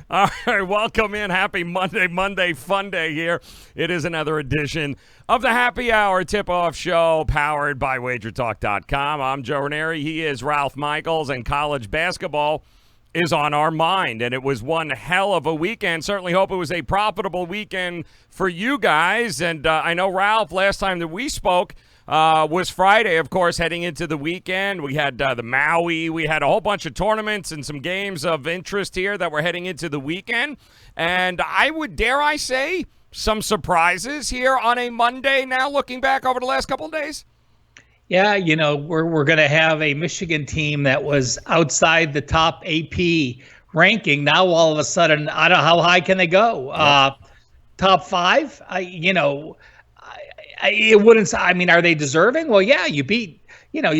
All right, welcome in. Happy Monday fun day here. It is another edition of the Happy Hour Tip-Off Show powered by WagerTalk.com. I'm Joe Raineri. He is Ralph Michaels, and college basketball is on our mind, and it was one hell of a weekend. Certainly hope it was a profitable weekend for you guys, and I know, Ralph, last time that we spoke was Friday, of course, heading into the weekend. We had the Maui. We had a whole bunch of tournaments and some games of interest here that were heading into the weekend, and I would dare I say some surprises here on a Monday now, looking back over the last couple of days. Yeah, we're going to have a Michigan team that was outside the top AP ranking. Now all of a sudden, I don't know how high can they go. Yep. Top five. It wouldn't. I mean, are they deserving? Well, yeah, you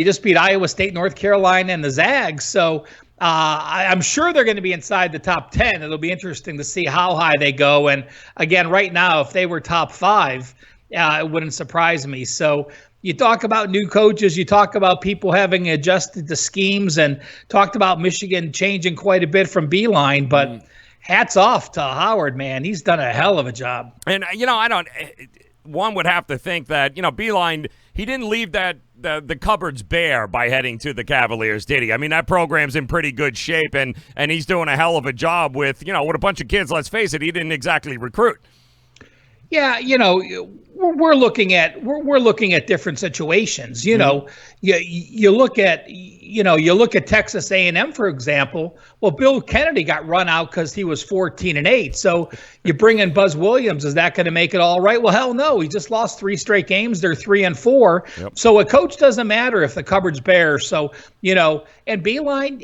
just beat Iowa State, North Carolina, and the Zags. So I'm sure they're going to be inside the top 10. It'll be interesting to see how high they go. And again, right now, if they were top five, it wouldn't surprise me. So you talk about new coaches, you talk about people having adjusted to schemes, and talked about Michigan changing quite a bit from Beeline, but hats off to Howard, man. He's done a hell of a job. And, one would have to think that, Beeline, he didn't leave the cupboards bare by heading to the Cavaliers, did he? I mean, that program's in pretty good shape, and he's doing a hell of a job with a bunch of kids. Let's face it, he didn't exactly recruit. Yeah, we're looking at different situations. You look at Texas A&M, for example. Well, Bill Kennedy got run out because he was 14-8. So you bring in Buzz Williams. Is that going to make it all right? Well, hell no. He just lost 3 straight games. They're 3-4. Yep. So a coach doesn't matter if the cupboard's bare. So and Beeline,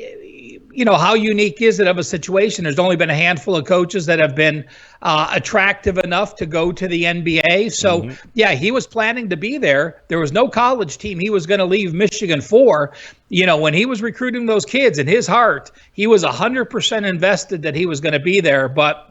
how unique is it of a situation? There's only been a handful of coaches that have been attractive enough to go to the NBA. So, yeah, he was planning to be there. There was no college team he was going to leave Michigan for. When he was recruiting those kids, in his heart, he was 100% invested that he was going to be there. But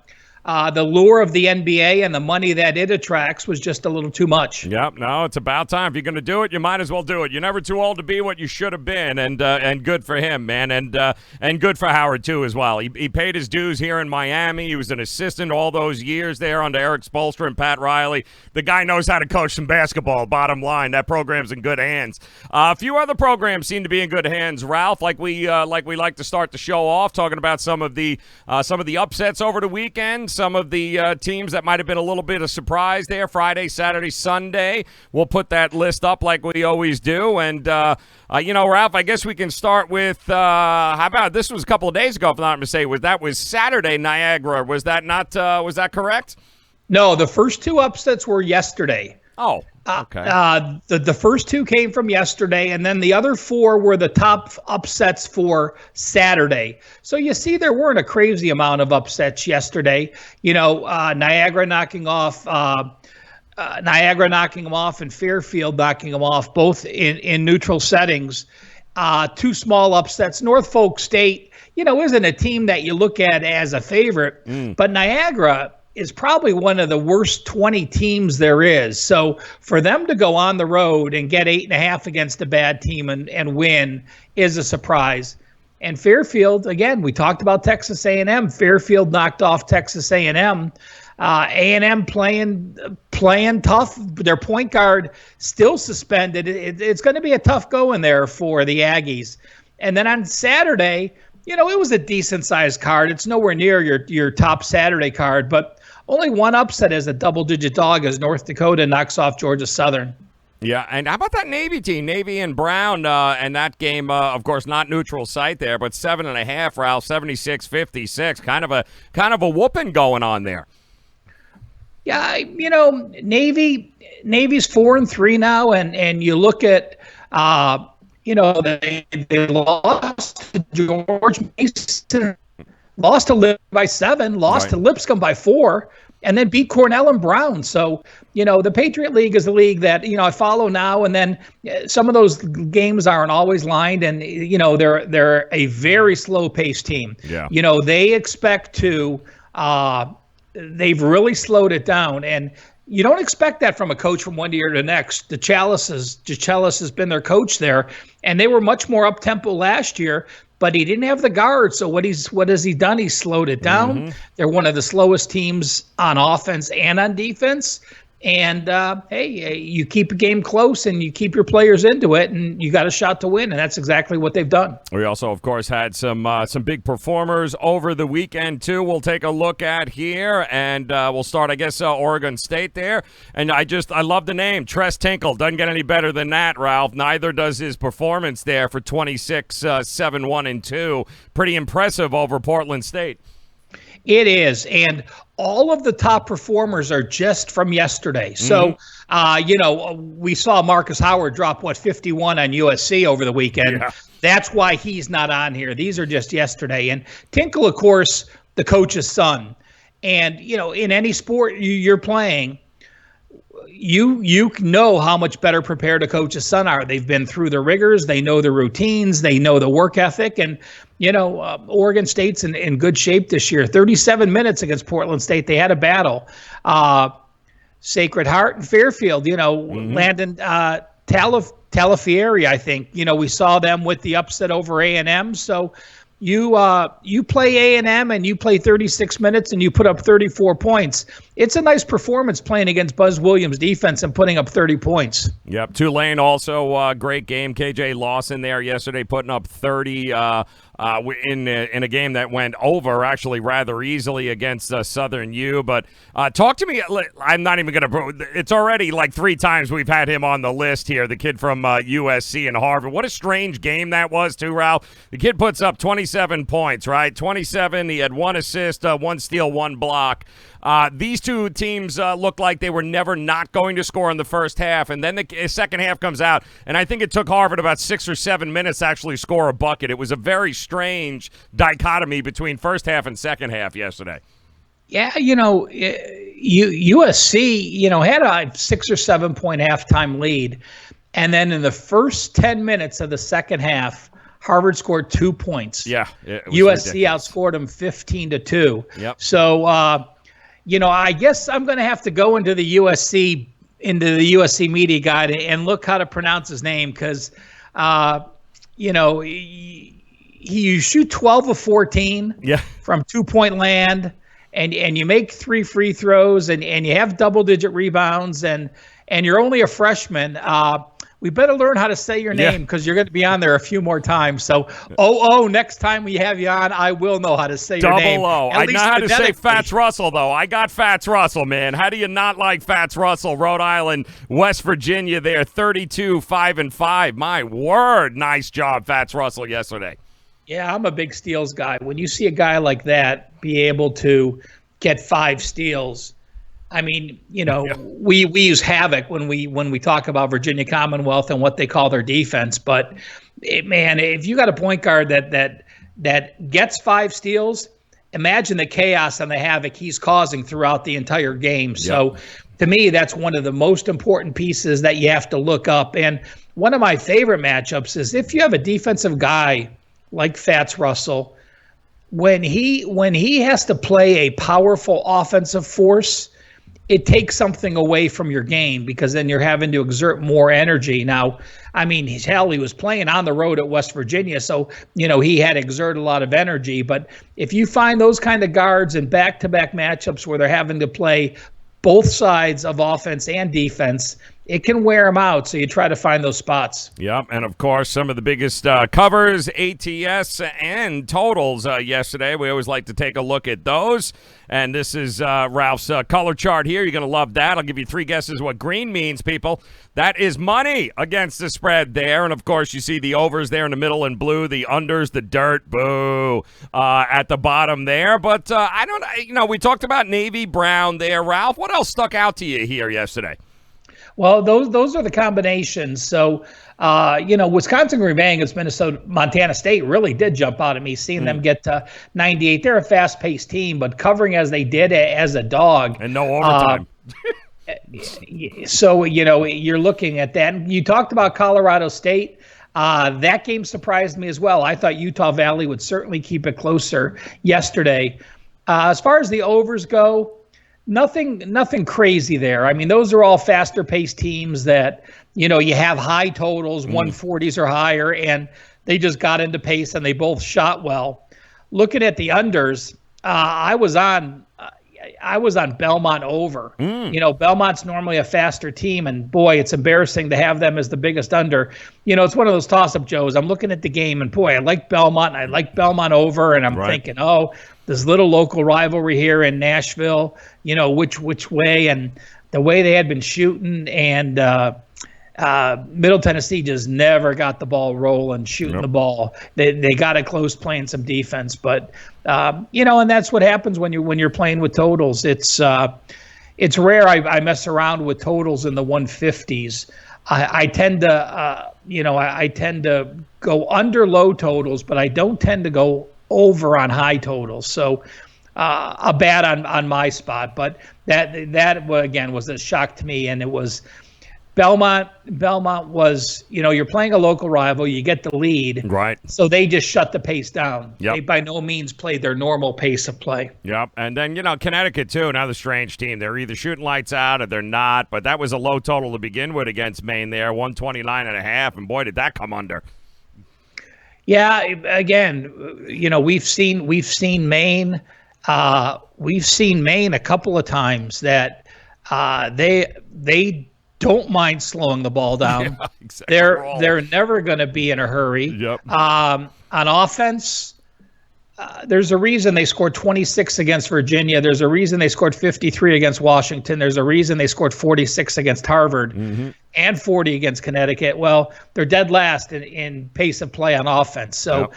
the lure of the NBA and the money that it attracts was just a little too much. Yep, no, it's about time. If you're going to do it, you might as well do it. You're never too old to be what you should have been, and good for him, man, and good for Howard too as well. He paid his dues here in Miami. He was an assistant all those years there under Eric Spoelstra and Pat Riley. The guy knows how to coach some basketball. Bottom line, that program's in good hands. A few other programs seem to be in good hands, Ralph. Like we like to start the show off talking about some of the upsets over the weekend. Some of the teams that might have been a little bit of surprise there, Friday, Saturday, Sunday. We'll put that list up like we always do. And, Ralph, I guess we can start with, how about, this was a couple of days ago, if I'm not mistaken, was Saturday, Niagara. Was that not, was that correct? No, the first 2 upsets were yesterday. Oh, okay. The first 2 came from yesterday, and then the other 4 were the top upsets for Saturday. So you see, there weren't a crazy amount of upsets yesterday. Niagara knocking them off, and Fairfield knocking them off, both in neutral settings. 2 small upsets. Norfolk State, isn't a team that you look at as a favorite, but Niagara is probably one of the worst 20 teams there is. So for them to go on the road and get 8.5 against a bad team and win is a surprise. And Fairfield, again, we talked about Texas A&M. Fairfield knocked off Texas A&M. A&M playing tough. Their point guard still suspended. It's going to be a tough go in there for the Aggies. And then on Saturday, it was a decent-sized card. It's nowhere near your top Saturday card, but only one upset as a double-digit dog as North Dakota knocks off Georgia Southern. Yeah, and how about that Navy team, Navy and Brown, and that game, of course, not neutral site there, but 7.5, Ralph, 76-56, kind of a whooping going on there. Yeah, Navy's 4-3 now, and you look at, they lost to George Mason, lost to Lipscomb by 7, lost to Lipscomb by 4, and then beat Cornell and Brown. So, the Patriot League is a league that, I follow now, and then some of those games aren't always lined, and, they're a very slow-paced team. Yeah. They expect to they've really slowed it down. And, you don't expect that from a coach from one year to the next. DeChellis has been their coach there, and they were much more up tempo last year. But he didn't have the guard. So what has he done? He's slowed it down. Mm-hmm. They're one of the slowest teams on offense and on defense. And hey, you keep a game close and you keep your players into it, and you got a shot to win. And that's exactly what they've done. We also, of course, had some big performers over the weekend too. We'll take a look at here, and we'll start, I guess, Oregon State there. And I love the name, Tres Tinkle. Doesn't get any better than that, Ralph. Neither does his performance there for 26, 7, 1, and 2. Pretty impressive over Portland State. It is, and all of the top performers are just from yesterday. So, we saw Marcus Howard drop, 51 on USC over the weekend. Yeah. That's why he's not on here. These are just yesterday. And Tinkle, of course, the coach's son. And, in any sport you're playing, you know how much better prepared a coach's son are. They've been through the rigors. They know the routines. They know the work ethic. And, Oregon State's in good shape this year. 37 minutes against Portland State. They had a battle. Sacred Heart and Fairfield, Landon Talafieri, I think. We saw them with the upset over A&M. So you play A&M and you play 36 minutes and you put up 34 points. It's a nice performance playing against Buzz Williams' defense and putting up 30 points. Yep, Tulane also great game. KJ Lawson there yesterday putting up 30 in a game that went over actually rather easily against Southern U. But talk to me. I'm not even going to. It's already like 3 times we've had him on the list here. The kid from USC and Harvard. What a strange game that was too, Ralph. The kid puts up 27 points, right? 27. He had 1 assist, 1 steal, 1 block. These two teams looked like they were never not going to score in the first half, and then the second half comes out, and I think it took Harvard about 6 or 7 minutes to actually score a bucket. It was a very strange dichotomy between first half and second half yesterday. Yeah, USC, had a 6 or 7 point halftime lead, and then in the first 10 minutes of the second half, Harvard scored 2 points. Yeah, USC ridiculous. Outscored them 15-2. Yep. So, I guess I'm going to have to go into the USC media guide and look how to pronounce his name because, you shoot 12 of 14 from 2-point land, and you make 3 free throws, and you have double-digit rebounds, and you're only a freshman. We better learn how to say your name because you're going to be on there a few more times. So, next time we have you on, I will know how to say your name. Double O. I know how to say Fats Russell, though. I got Fats Russell, man. How do you not like Fats Russell? Rhode Island, West Virginia there, 32, 5-5. My word. Nice job, Fats Russell, yesterday. Yeah, I'm a big steals guy. When you see a guy like that be able to get 5 steals, I mean, we use havoc when we talk about Virginia Commonwealth and what they call their defense. But if you got a point guard that gets 5 steals, imagine the chaos and the havoc he's causing throughout the entire game. Yep. So to me, that's one of the most important pieces that you have to look up. And one of my favorite matchups is if you have a defensive guy like Fats Russell, when he has to play a powerful offensive force, it takes something away from your game because then you're having to exert more energy. Now, I mean, he was playing on the road at West Virginia, so, he had to exert a lot of energy. But if you find those kind of guards in back-to-back matchups where they're having to play both sides of offense and defense, it can wear them out, so you try to find those spots. Yep, and of course, some of the biggest covers, ATS, and totals yesterday. We always like to take a look at those. And this is Ralph's color chart here. You're going to love that. I'll give you 3 guesses what green means, people. That is money against the spread there. And, of course, you see the overs there in the middle in blue, the unders, the dirt, boo, at the bottom there. But I don't we talked about Navy Brown there, Ralph. What else stuck out to you here yesterday? Well, those are the combinations. So, Wisconsin Green Bay against Montana State really did jump out at me, seeing them get to 98. They're a fast-paced team, but covering as they did as a dog. And no overtime. So, you're looking at that. You talked about Colorado State. That game surprised me as well. I thought Utah Valley would certainly keep it closer yesterday. As far as the overs go, nothing crazy there. I mean, those are all faster paced teams that, you have high totals, 140s or higher, and they just got into pace and they both shot well. Looking at the unders, I was on Belmont over. Belmont's normally a faster team, and boy, it's embarrassing to have them as the biggest under. It's one of those toss-up Joes. I'm looking at the game, and boy, I like Belmont, and I like Belmont over, and I'm thinking, this little local rivalry here in Nashville, which way, and the way they had been shooting, and Middle Tennessee just never got the ball rolling, shooting the ball. They got it close, playing some defense, but and that's what happens when you're playing with totals. It's rare I mess around with totals in the 150s. I tend to I tend to go under low totals, but I don't tend to go over on high totals. So a bad on my spot, but that again was a shock to me, and it was. Belmont was, you're playing a local rival, you get the lead. Right. So they just shut the pace down. Yep. They by no means played their normal pace of play. Yep. And then, Connecticut, too, another strange team. They're either shooting lights out or they're not, but that was a low total to begin with against Maine there, 129.5, and boy, did that come under. Yeah, again, we've seen Maine. We've seen Maine a couple of times that they don't mind slowing the ball down. Yeah, exactly. They're never going to be in a hurry. Yep. On offense, there's a reason they scored 26 against Virginia. There's a reason they scored 53 against Washington. There's a reason they scored 46 against Harvard and 40 against Connecticut. Well, they're dead last in pace of play on offense. So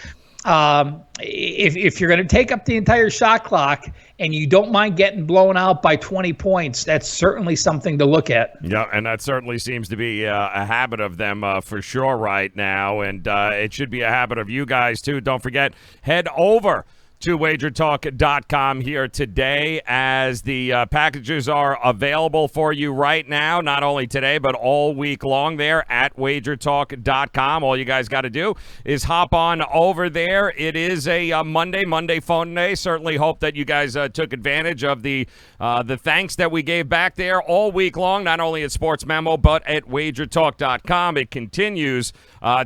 if you're going to take up the entire shot clock and you don't mind getting blown out by 20 points, that's certainly something to look at. Yeah, and that certainly seems to be a habit of them for sure right now, and it should be a habit of you guys too. Don't forget, head over to wagertalk.com here today, as the packages are available for you right now, not only today but all week long there at wagertalk.com. All you guys got to do is hop on over there. It is a Monday phone day. Certainly hope that you guys took advantage of the thanks that we gave back there all week long, not only at Sports Memo but at wagertalk.com. It continues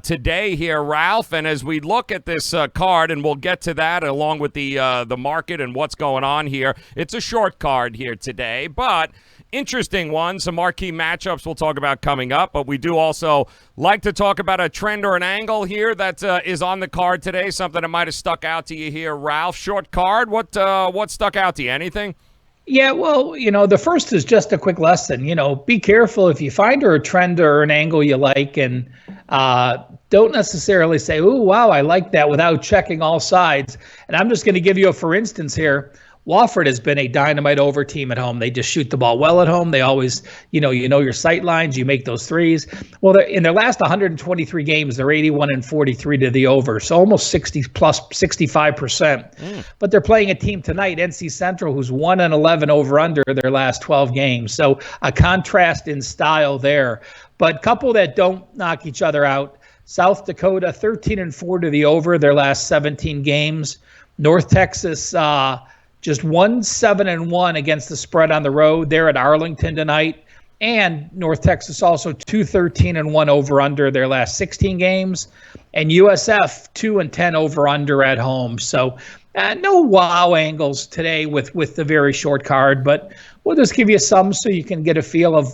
today here, Ralph, and as we look at this card, and we'll get to that along with the market and what's going on here. It's a short card here today, but interesting one. Some marquee matchups we'll talk about coming up, but we do also like to talk about a trend or an angle here that is on the card today, something that might have stuck out to you here, Ralph. Short card, what stuck out to you? Anything? Yeah, well, the first is just a quick lesson. Be careful if you find a trend or an angle you like, and don't necessarily say, "Oh, wow, I like that," without checking all sides. And I'm just going to give you a for instance here. Wofford has been a dynamite over team at home. They just shoot the ball well at home. They always, you know your sight lines. You make those threes. Well, in their last 123 games, they're 81-43 to the over, so almost 65%. But they're playing a team tonight, NC Central, who's 1-11 over under their last 12 games. So a contrast in style there. But couple that don't knock each other out. South Dakota 13-4 to the over their last 17 games. North Texas just 1-7-1 against the spread on the road. They're at Arlington tonight. And North Texas also 2-13-1 over under their last 16 games. And USF 2-10 over under at home. So no wow angles today with the very short card, but we'll just give you some so you can get a feel of,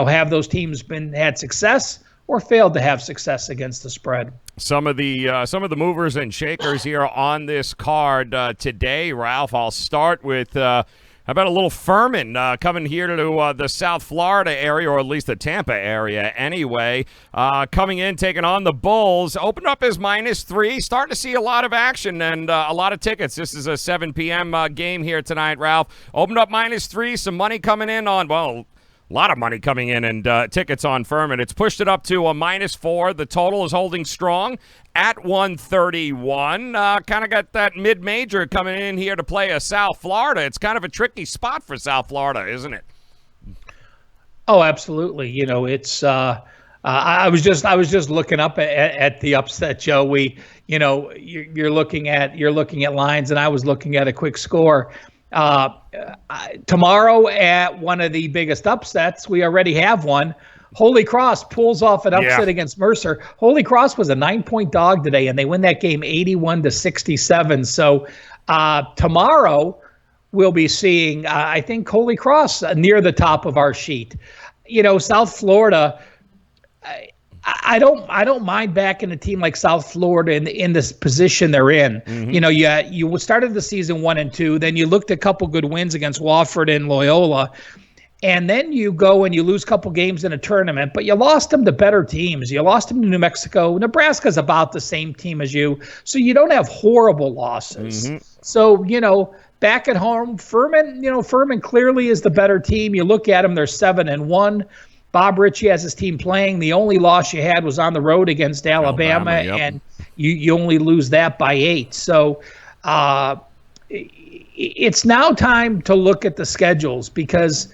have those teams had success or failed to have success against the spread. Some of the movers and shakers here on this card today, Ralph. I'll start with how about a little Furman coming here to the South Florida area, or at least the Tampa area anyway. Coming in, taking on the Bulls. Opened up as -3. Starting to see a lot of action and a lot of tickets. This is a 7 p.m. Game here tonight, Ralph. Opened up -3. Some money coming in on, well, a lot of money coming in and tickets on Furman. It's pushed it up to a -4. The total is holding strong at 131. Kind of got that mid-major coming in here to play a South Florida. It's kind of a tricky spot for South Florida, isn't it? Oh, absolutely. It's I was just looking up at the upset, Joe. You're looking at lines, and I was looking at a quick score. Tomorrow at one of the biggest upsets, we already have one. Holy Cross pulls off an upset against Mercer. Holy Cross was a 9-point dog today, and they win that game 81-67. So tomorrow we'll be seeing, I think, Holy Cross near the top of our sheet. South Florida. I don't mind backing a team like South Florida in this position they're in. Mm-hmm. You started the season 1-2, then you looked at a couple good wins against Wofford and Loyola, and then you go and you lose a couple games in a tournament, but you lost them to better teams. You lost them to New Mexico. Nebraska's about the same team as you, so you don't have horrible losses. Mm-hmm. So, back at home, Furman clearly is the better team. You look at them, they're 7-1. Bob Ritchie has his team playing. The only loss you had was on the road against Alabama. And you only lose that by 8. So it's now time to look at the schedules because,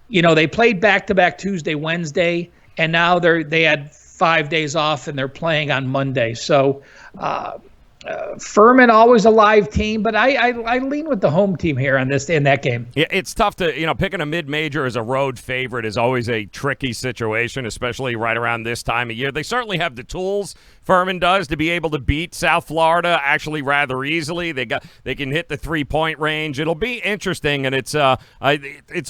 they played back-to-back Tuesday, Wednesday, and now they had 5 days off and they're playing on Monday. So Furman always a live team, but I lean with the home team here in that game. Yeah, it's tough to picking a mid-major as a road favorite is always a tricky situation, especially right around this time of year. They certainly have the tools. Furman does to be able to beat South Florida actually rather easily. They can hit the 3-point range. It'll be interesting, and it's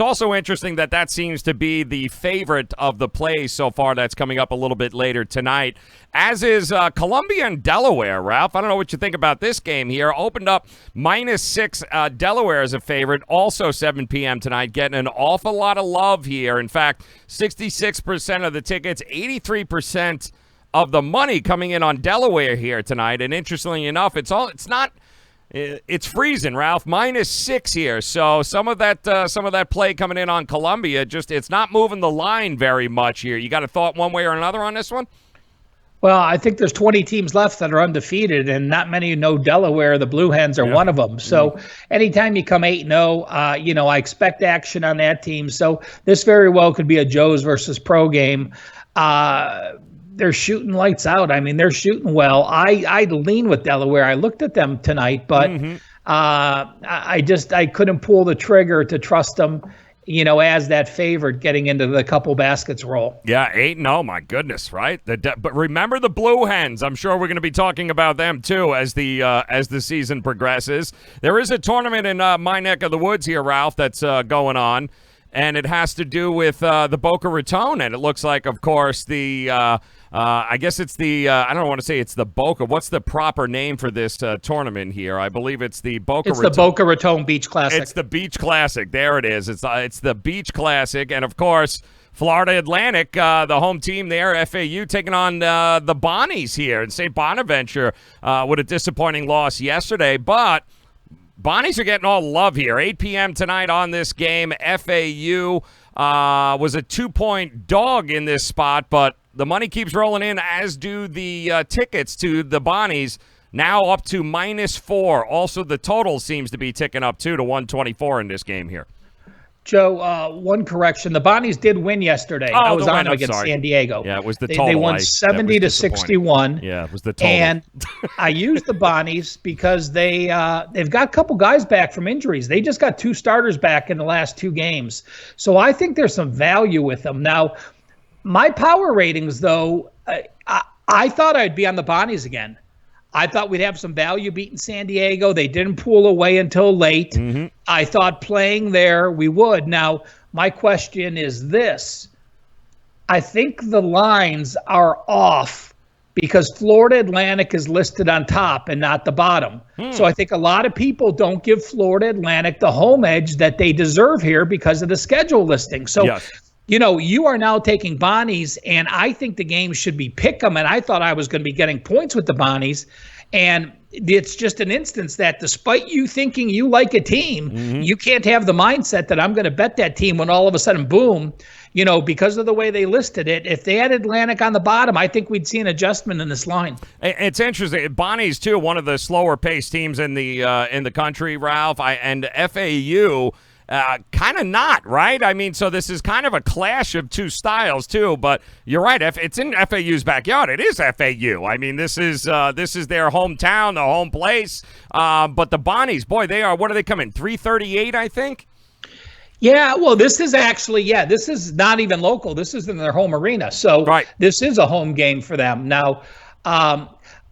also interesting that seems to be the favorite of the plays so far. That's coming up a little bit later tonight, as is Columbia and Delaware. Ralph, I don't know what you think about this game here. Opened up -6. Delaware is a favorite, also 7 p.m. tonight, getting an awful lot of love here. In fact, 66% of the tickets, 83% of the money coming in on Delaware here tonight. And interestingly enough, it's freezing, Ralph. -6 here. So some of that play coming in on Columbia, it's not moving the line very much here. You got a thought one way or another on this one? Well, I think there's 20 teams left that are undefeated, and not many know Delaware. The Blue Hens are one of them. So anytime you come 8-0, I expect action on that team. So this very well could be a Joe's versus Pro game. They're shooting lights out. I mean, they're shooting well. I lean with Delaware. I looked at them tonight, but I couldn't pull the trigger to trust them, as that favorite getting into the couple baskets roll. Yeah, 8-0, my goodness, right? But remember the Blue Hens. I'm sure we're going to be talking about them too as the season progresses. There is a tournament in my neck of the woods here, Ralph, that's going on, and it has to do with the Boca Raton, and it looks like, of course, I guess it's I don't want to say it's the Boca. What's the proper name for this tournament here? I believe it's the Boca Raton. It's the Boca Raton Beach Classic. It's the Beach Classic. There it is. It's the Beach Classic. And, of course, Florida Atlantic, the home team there, FAU, taking on the Bonnies here in St. Bonaventure with a disappointing loss yesterday. But Bonnies are getting all the love here. 8 p.m. tonight on this game. FAU was a 2-point dog in this spot, but the money keeps rolling in, as do the tickets to the Bonnies, now up to -4. Also, the total seems to be ticking up, too, to 124 in this game here. Joe, one correction. The Bonnies did win yesterday. I was on them against San Diego. Yeah, it was the total. They won 70-61. Yeah, it was the total. And I used the Bonnies because they've got a couple guys back from injuries. They just got 2 starters back in the last 2 games. So I think there's some value with them. Now, my power ratings, though, I thought I'd be on the Bonnies again. I thought we'd have some value beating San Diego. They didn't pull away until late. Mm-hmm. I thought playing there we would. Now, my question is this. I think the lines are off because Florida Atlantic is listed on top and not the bottom. So I think a lot of people don't give Florida Atlantic the home edge that they deserve here because of the schedule listing. So yes. You are now taking Bonnies, and I think the game should be pick 'em, and I thought I was going to be getting points with the Bonnies. And it's just an instance that despite you thinking you like a team, you can't have the mindset that I'm going to bet that team when all of a sudden, boom, because of the way they listed it. If they had Atlantic on the bottom, I think we'd see an adjustment in this line. It's interesting. Bonnie's, too, one of the slower-paced teams in the country, Ralph. And FAU kind of not, right? I mean, so this is kind of a clash of two styles too. But you're right. It's in FAU's backyard. It is FAU. I mean, this is their hometown, the home place. But the Bonnies, boy, they are. What are they coming? 338, I think. Yeah, well, this is actually, this is not even local. This is in their home arena. So This is a home game for them. Now,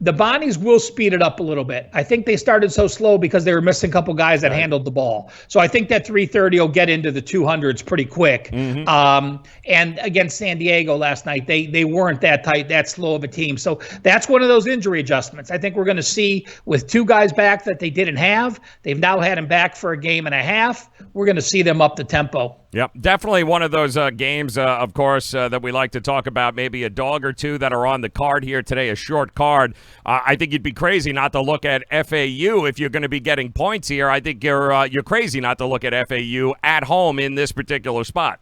the Bonnies will speed it up a little bit. I think they started so slow because they were missing a couple guys that handled the ball. So I think that 330 will get into the 200s pretty quick. And against San Diego last night, they weren't that tight, that slow of a team. So that's one of those injury adjustments. I think we're going to see with two guys back that they didn't have. They've now had him back for a game and a half. We're going to see them up the tempo. Yep, definitely one of those games, of course, that we like to talk about. Maybe a dog or two that are on the card here today, a short card. I think you'd be crazy not to look at FAU if you're going to be getting points here. I think you're crazy not to look at FAU at home in this particular spot.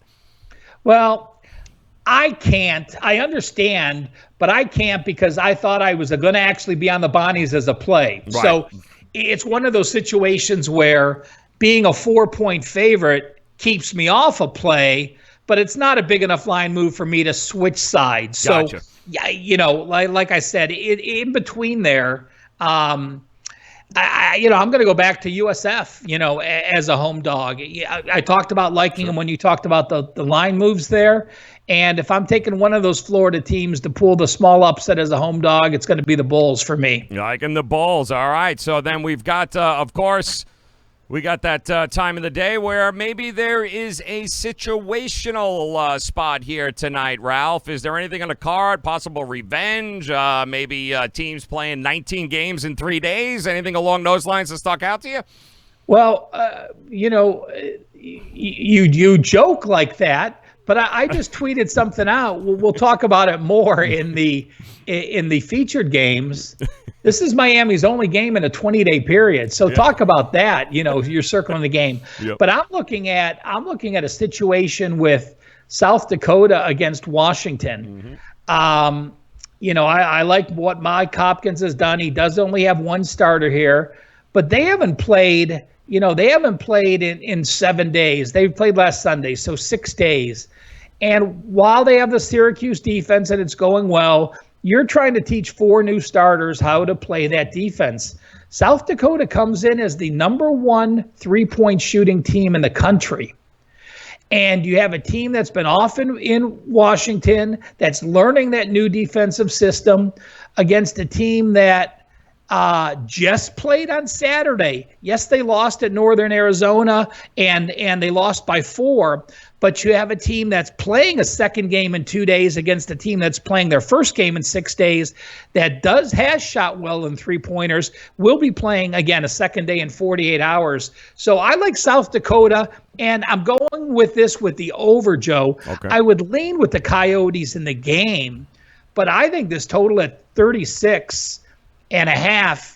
Well, I can't. I understand, but I can't because I thought I was going to actually be on the Bonnies as a play. Right. So it's one of those situations where being a 4-point favorite keeps me off a play, but it's not a big enough line move for me to switch sides. So, yeah, like I said, in between there, I'm going to go back to USF, as a home dog. I talked about liking them when you talked about the line moves there. And if I'm taking one of those Florida teams to pull the small upset as a home dog, it's going to be the Bulls for me. Liking the Bulls. All right. So then we've got, of course, we got that time of the day where maybe there is a situational spot here tonight, Ralph. Is there anything on the card? Possible revenge? Maybe teams playing 19 games in 3 days? Anything along those lines that stuck out to you? Well, you joke like that, but I just tweeted something out. We'll talk about it more in the featured games. This is Miami's only game in a 20-day period. So talk about that, you're circling the game. Yep. But I'm looking at a situation with South Dakota against Washington. I like what Mike Hopkins has done. He does only have one starter here, but they haven't played, in 7 days. They played last Sunday, so 6 days. And while they have the Syracuse defense and it's going well, you're trying to teach 4 new starters how to play that defense. South Dakota comes in as the #1 3-point shooting team in the country. And you have a team that's been off in Washington, that's learning that new defensive system against a team that just played on Saturday. Yes, they lost at Northern Arizona, and they lost by 4. But you have a team that's playing a second game in 2 days against a team that's playing their first game in 6 days that has shot well in 3-pointers, will be playing, again, a second day in 48 hours. So I like South Dakota, and I'm going with this with the over, Joe. Okay. I would lean with the Coyotes in the game, but I think this total at 36.5,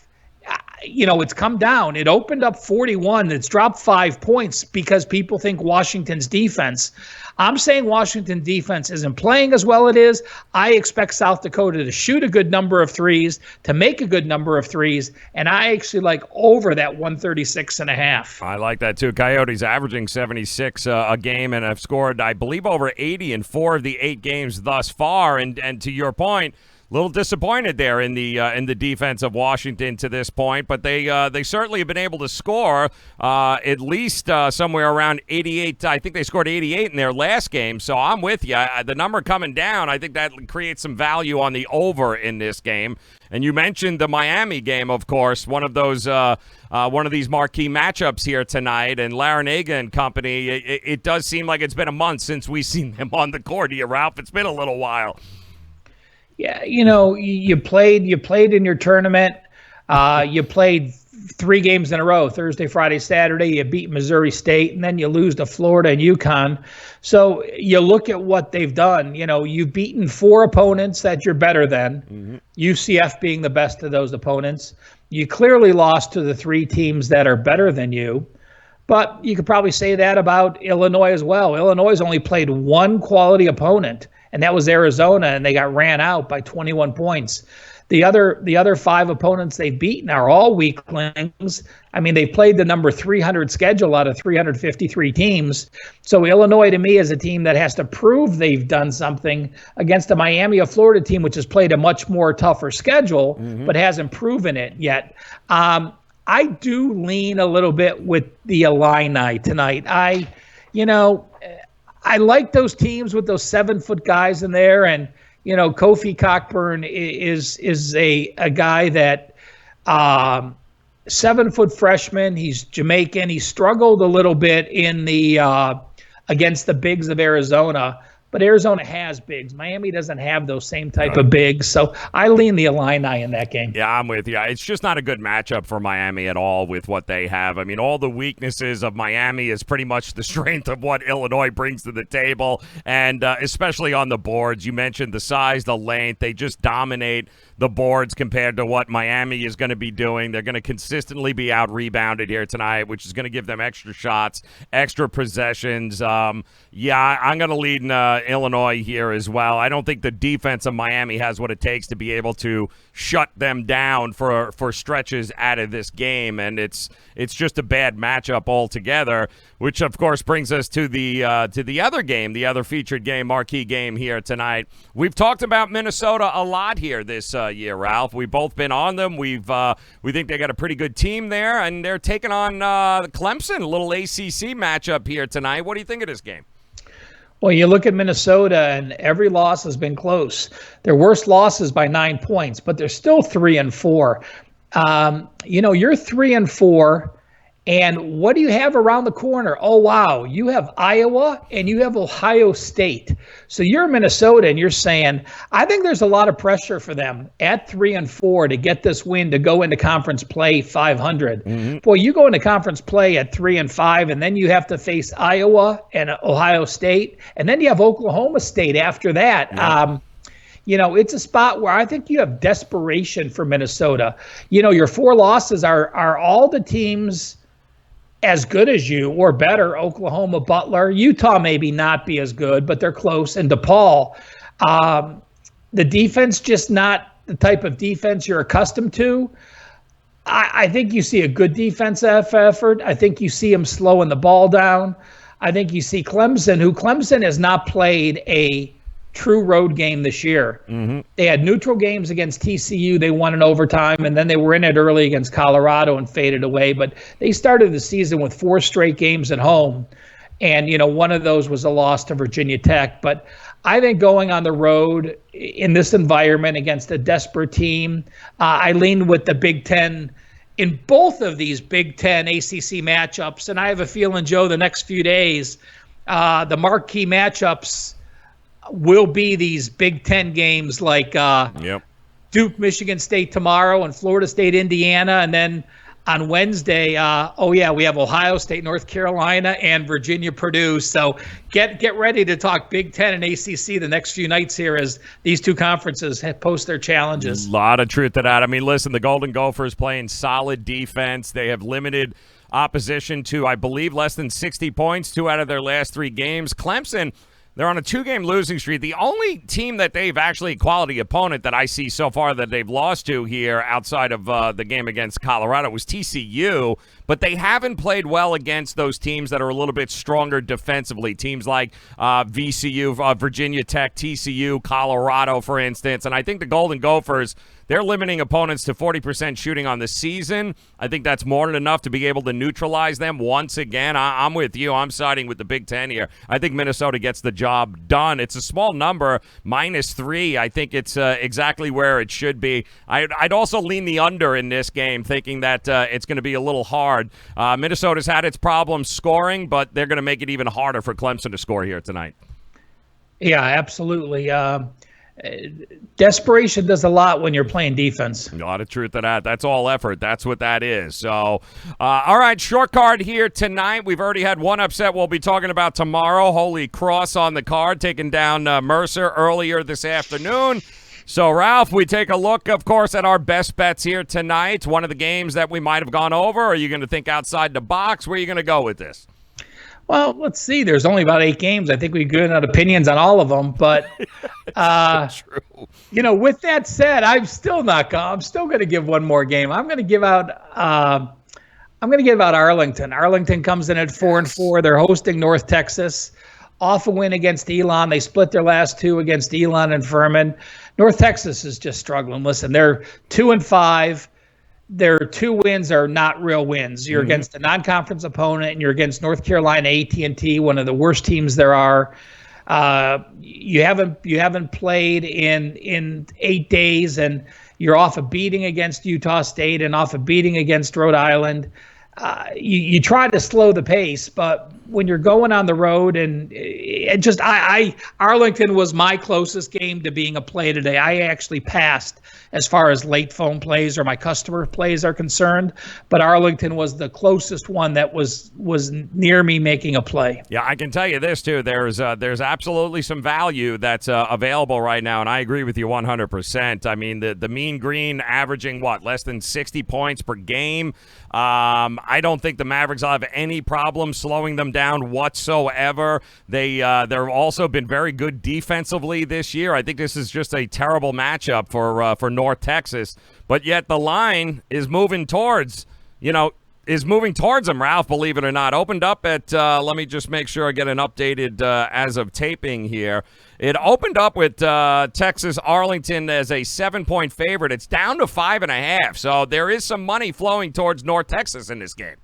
it's come down. It opened up 41. It's dropped 5 points because people think Washington's defense. I'm saying Washington defense isn't playing as well as it is. I expect South Dakota to shoot a good number of threes, to make a good number of threes, and I actually like over that 136.5. I like that too. Coyotes averaging 76 a game and have scored, I believe, over 80 in 4 of the 8 games thus far. And to your point, a little disappointed there in the defense of Washington to this point, but they certainly have been able to score at least somewhere around 88. I think they scored 88 in their last game, so I'm with you. The number coming down, I think that creates some value on the over in this game. And you mentioned the Miami game, of course, one of these marquee matchups here tonight. And Raineri and company, it does seem like it's been a month since we've seen them on the court here, Ralph. It's been a little while. Yeah, you played in your tournament. You played 3 games in a row, Thursday, Friday, Saturday. You beat Missouri State, and then you lose to Florida and UConn. So you look at what they've done. You've beaten 4 opponents that you're better than, UCF being the best of those opponents. You clearly lost to the 3 teams that are better than you. But you could probably say that about Illinois as well. Illinois has only played 1 quality opponent, and that was Arizona, and they got ran out by 21 points. The other 5 opponents they've beaten are all weaklings. I mean, they played the number 300 schedule out of 353 teams. So Illinois, to me, is a team that has to prove they've done something against the Miami of Florida team, which has played a much more tougher schedule, but hasn't proven it yet. I do lean a little bit with the Illini tonight. I like those teams with those 7-foot guys in there, and Kofi Cockburn is a guy that 7-foot freshman. He's Jamaican. He struggled a little bit in the against the bigs of Arizona, but Arizona has bigs. Miami doesn't have those same type of bigs, so I lean the Illini in that game. Yeah, I'm with you. It's just not a good matchup for Miami at all with what they have. I mean, all the weaknesses of Miami is pretty much the strength of what Illinois brings to the table, and especially on the boards. You mentioned the size, the length. They just dominate the boards compared to what Miami is going to be doing. They're going to consistently be out-rebounded here tonight, which is going to give them extra shots, extra possessions. I'm going to lead in Illinois here as well. I don't think the defense of Miami has what it takes to be able to shut them down for stretches out of this game, and it's just a bad matchup altogether, which, of course, brings us to the other game, the other featured game, marquee game here tonight. We've talked about Minnesota a lot here this year, Ralph. We've both been on them. We think they got a pretty good team there, and they're taking on Clemson, a little ACC matchup here tonight. What do you think of this game? Well, you look at Minnesota, and every loss has been close. Their worst loss is by 9 points, but they're still 3-4. You're 3-4, and what do you have around the corner? Oh, wow. You have Iowa and you have Ohio State. So you're Minnesota, and you're saying, I think there's a lot of pressure for them at 3-4 to get this win to go into conference play 500. Mm-hmm. Boy, you go into conference play at 3-5, and then you have to face Iowa and Ohio State, and then you have Oklahoma State after that. Yeah. It's a spot where I think you have desperation for Minnesota. Your 4 losses are all the teams as good as you or better. Oklahoma, Butler, Utah maybe not be as good, but they're close. And DePaul, the defense just not the type of defense you're accustomed to. I think you see a good defensive effort. I think you see them slowing the ball down. I think you see Clemson has not played a true road game this year. Mm-hmm. They had neutral games against TCU. They won in overtime, and then they were in it early against Colorado and faded away. But they started the season with 4 straight games at home, and one of those was a loss to Virginia Tech. But I think going on the road in this environment against a desperate team, I lean with the Big Ten in both of these Big Ten ACC matchups. And I have a feeling, Joe, the next few days, the marquee matchups will be these Big Ten games like Duke, Michigan State tomorrow, and Florida State, Indiana. And then on Wednesday, we have Ohio State, North Carolina, and Virginia, Purdue. So get ready to talk Big Ten and ACC the next few nights here as these two conferences post their challenges. A lot of truth to that. I mean, listen, the Golden Gophers playing solid defense. They have limited opposition to, I believe, less than 60 points, 2 out of their last 3 games. Clemson, they're on a 2-game losing streak. The only team that they've actually quality opponent that I see so far that they've lost to here outside of the game against Colorado was TCU, but they haven't played well against those teams that are a little bit stronger defensively. Teams like VCU, Virginia Tech, TCU, Colorado, for instance. And I think the Golden Gophers, they're limiting opponents to 40% shooting on the season. I think that's more than enough to be able to neutralize them once again. I'm with you. I'm siding with the Big Ten here. I think Minnesota gets the job done. It's a small number, -3. I think it's exactly where it should be. I'd also lean the under in this game, thinking that it's going to be a little hard. Minnesota's had its problems scoring, but they're going to make it even harder for Clemson to score here tonight. Yeah, absolutely. Desperation does a lot when you're playing defense. A lot of truth to that. That's all effort. That's what that is. So, all right, short card here tonight. We've already had one upset we'll be talking about tomorrow. Holy Cross on the card, taking down Mercer earlier this afternoon. So, Ralph, we take a look, of course, at our best bets here tonight. One of the games that we might have gone over. Are you going to think outside the box? Where are you going to go with this? Well, let's see. There's only about 8 games. I think we good on opinions on all of them. But, True. with that said, I'm still not. I'm still going to give one more game. I'm going to give out. I'm going to give out Arlington. Arlington comes in at 4-4. They're hosting North Texas. Off a win against Elon. They split their last 2 against Elon and Furman. North Texas is just struggling. Listen, they're 2-5. Their 2 wins are not real wins. You're against a non-conference opponent, and you're against North Carolina A&T, one of the worst teams there are. You haven't played in 8 days, and you're off a beating against Utah State and off a beating against Rhode Island. You try to slow the pace, but when you're going on the road and Arlington was my closest game to being a play today. I actually passed as far as late phone plays or my customer plays are concerned, but Arlington was the closest one that was near me making a play. Yeah, I can tell you this too. There's absolutely some value that's available right now, and I agree with you 100%. I mean, the Mean Green averaging less than 60 points per game. I don't think the Mavericks will have any problem slowing them down whatsoever. They've also been very good defensively this year. I think this is just a terrible matchup for North Texas, but yet the line is moving towards them, Ralph, believe it or not. Opened up at, let me just make sure I get an updated as of taping here. It opened up with Texas Arlington as a 7-point favorite. It's down to 5.5, so there is some money flowing towards North Texas in this game.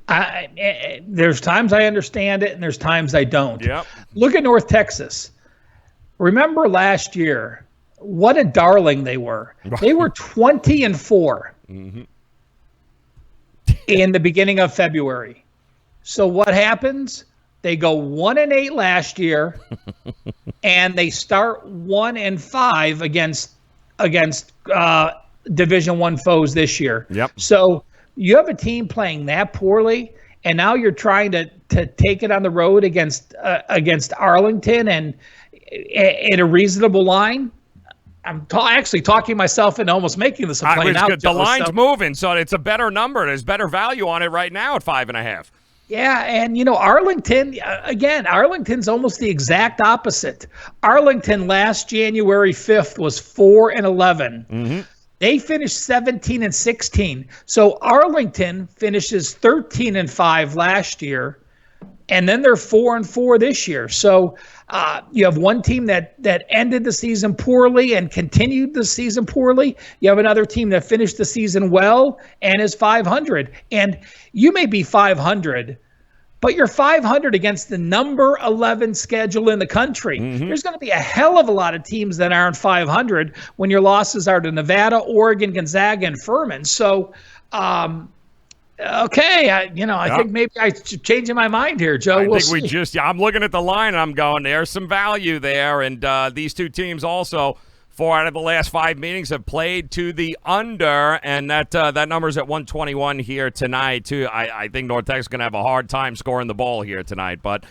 There's times I understand it, and there's times I don't. Yep. Look at North Texas. Remember last year, what a darling they were. They were 20-4 in the beginning of February. So what happens? They go 1-8 last year, and they start 1-5 against Division I foes this year. Yep. So you have a team playing that poorly, and now you're trying to take it on the road against Arlington and at a reasonable line. I'm actually talking myself into almost making this a play now. The line's moving, so it's a better number. There's better value on it right now at 5.5. Yeah, and Arlington, again, Arlington's almost the exact opposite. Arlington last January 5th was 4-11. They finished 17-16. So Arlington finishes 13-5 last year, and then they're 4-4 this year. So you have one team that ended the season poorly and continued the season poorly. You have another team that finished the season well and is 500. And you may be 500, but you're 500 against the number 11 schedule in the country. There's going to be a hell of a lot of teams that aren't 500 when your losses are to Nevada, Oregon, Gonzaga, and Furman. So, okay, I think maybe I'm changing my mind here, Joe. I'm looking at the line and I'm going, there's some value there. And these two teams also, 4 out of the last 5 meetings have played to the under, and that number's at 121 here tonight, too. I think North Texas is going to have a hard time scoring the ball here tonight, but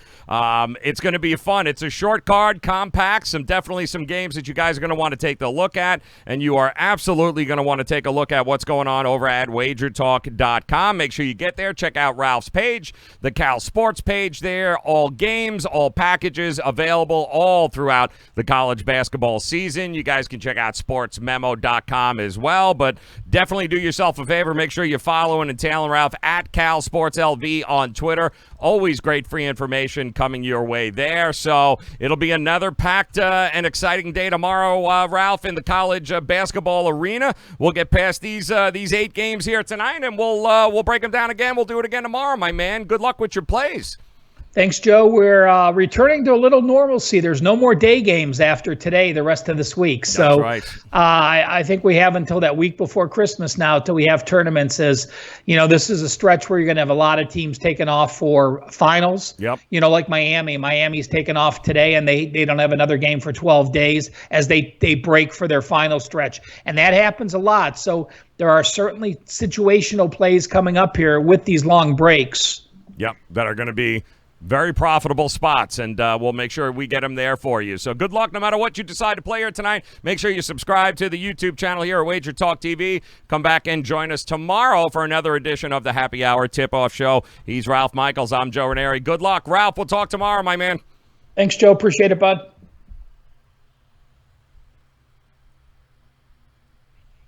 it's going to be fun. It's a short card, compact, definitely some games that you guys are going to want to take a look at, and you are absolutely going to want to take a look at what's going on over at wagertalk.com. Make sure you get there. Check out Ralph's page, the Cal Sports page there. All games, all packages available all throughout the college basketball season. You guys can check out sportsmemo.com as well, but definitely do yourself a favor. Make sure you're following and tailing Ralph at Cal Sports LV on Twitter. Always great free information coming your way there. So it'll be another packed and exciting day tomorrow, Ralph, in the college basketball arena. We'll get past these 8 games here tonight, and we'll break them down again. We'll do it again tomorrow, my man. Good luck with your plays. Thanks, Joe. We're returning to a little normalcy. There's no more day games after today the rest of this week. So that's right. I think we have until that week before Christmas now till we have tournaments. As this is a stretch where you're going to have a lot of teams taking off for finals. Yep. Like Miami. Miami's taken off today, and they don't have another game for 12 days as they break for their final stretch. And that happens a lot. So there are certainly situational plays coming up here with these long breaks. Yep, that are going to be Very profitable spots, and we'll make sure we get them there for you. So good luck no matter what you decide to play here tonight. Make sure you subscribe to the YouTube channel here at Wager Talk TV. Come back and join us tomorrow for another edition of the Happy Hour Tip-Off Show. He's Ralph Michaels. I'm Joe Raineri. Good luck, Ralph. We'll talk tomorrow, my man. Thanks, Joe. Appreciate it, bud.